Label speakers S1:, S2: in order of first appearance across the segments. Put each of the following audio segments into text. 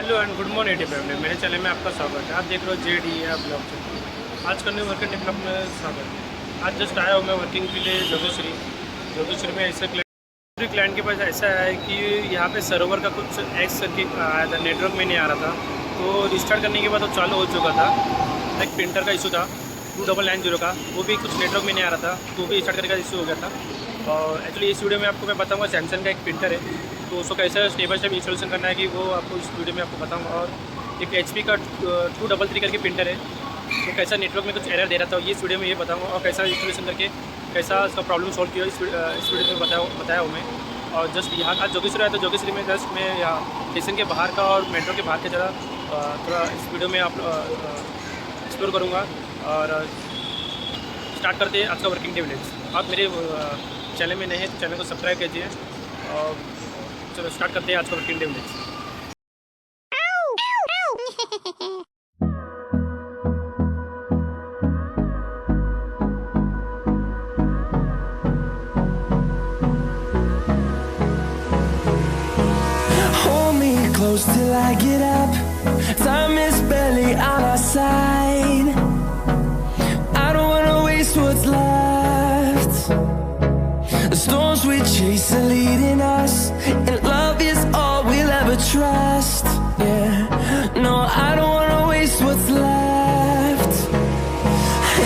S1: Hello and good morning family, मेरे channel में आपका स्वागत है। आप देख रहे हो जेडी ब्लॉग। आज करने वर्किंग डेवलप में स्वागत है। आज जस्ट आया हूँ मैं वर्किंग के लिए जोगेश्वरी में। ऐसे क्लाइंट के पास ऐसा है कि यहाँ पे सर्वर का कुछ एक्स करके आया था, नेटवर्क में नहीं आ रहा था। तो रिस्टार्ट करने के बाद वो चालू हो चुका था। एक प्रिंटर का इशू था 2990 का, वो भी कुछ नेटवर्क में नहीं आ रहा था, तो वो भी स्टार्ट करने का इशू हो गया था। और एक्चुअली इस वीडियो में आपको मैं बताऊँगा सैमसंग का एक प्रिंटर है, तो उसको कैसे स्टेप बाय स्टेप इंस्टॉलेशन करना है कि वो आपको इस वीडियो में आपको बताऊंगा। और एक HP का 233 करके प्रिंटर है, तो कैसा नेटवर्क में कुछ एरर दे रहा था, ये इस वीडियो में ये बताऊंगा। और कैसा इंस्टॉलेशन करके कैसा उसका प्रॉब्लम सॉल्व किया इस वीडियो में बताया हूँ मैं। और जस्ट यहाँ आज जोगेश्वरी है, तो जोगेश्वरी में जस्ट मैं यहाँ स्टेशन के बाहर का और मेट्रो के बाहर का ज़रा थोड़ा इस वीडियो में आप एक्सप्लोर करूँगा। और स्टार्ट करते हैं आज का वर्किंग डे व्लॉग्स। आप मेरे चैनल में नए हैं तो चैनल को सब्सक्राइब कीजिए। और चलो स्टार्ट करते हैं आज का working day vlogs.
S2: Close till I get up. Time is barely on our side. I don't wanna waste what's left. The storms we chase are leading us, and love is all we'll ever trust. Yeah, no, I don't wanna waste what's left.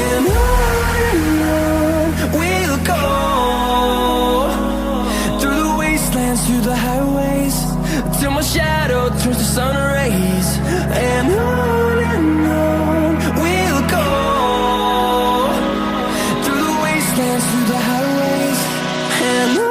S2: And on we'll go, through the wastelands, through the highways, till my shadow turns to sun rays. And on we'll go, through the wastelands, through the highways. And on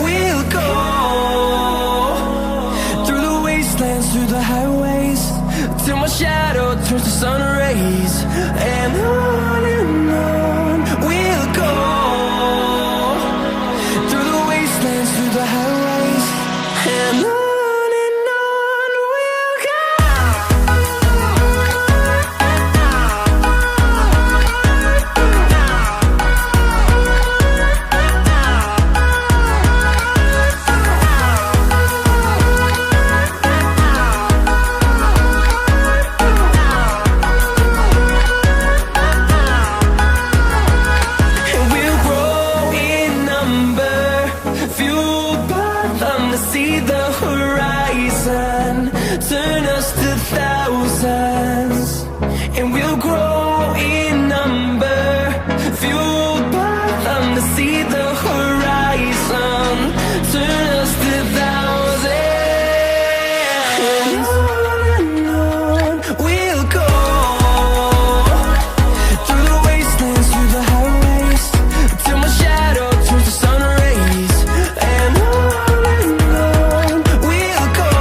S2: we'll go. Through the highways, till my shadow turns to sun rays. And on we'll go, through the wastelands, through the highways. And on we'll go. See the horizon, turn us to thousands, and we'll grow in number, fueled by them to see the horizon, turn us to thousands. And on we'll go, through the wastelands, through the highways, till my shadow turns to sun rays. And on we'll go,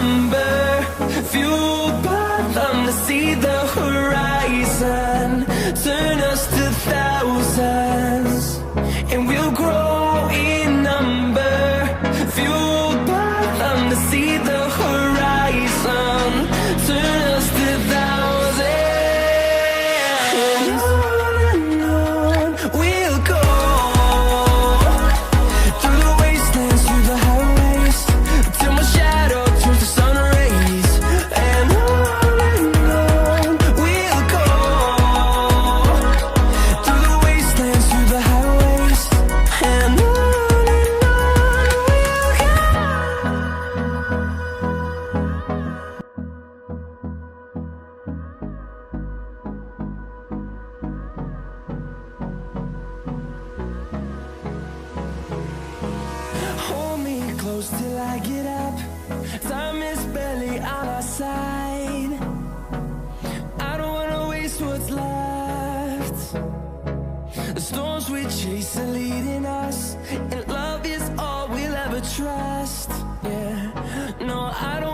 S2: number, fueled by them to see the horizon. Turn us to thousands, and we'll grow in number, fueled by them to see the horizon. Turn us to thousands, and on we'll go. Through the wastelands, through the highways, till my shadow turns to sun rays. And on we'll go. Through the wastelands, through the highways, and on we'll go. Hold me close till I get up. Time is barely on our side. I don't wanna waste what's left. The storms we chase are leading us, and love is all we'll ever trust. Yeah, no, I don't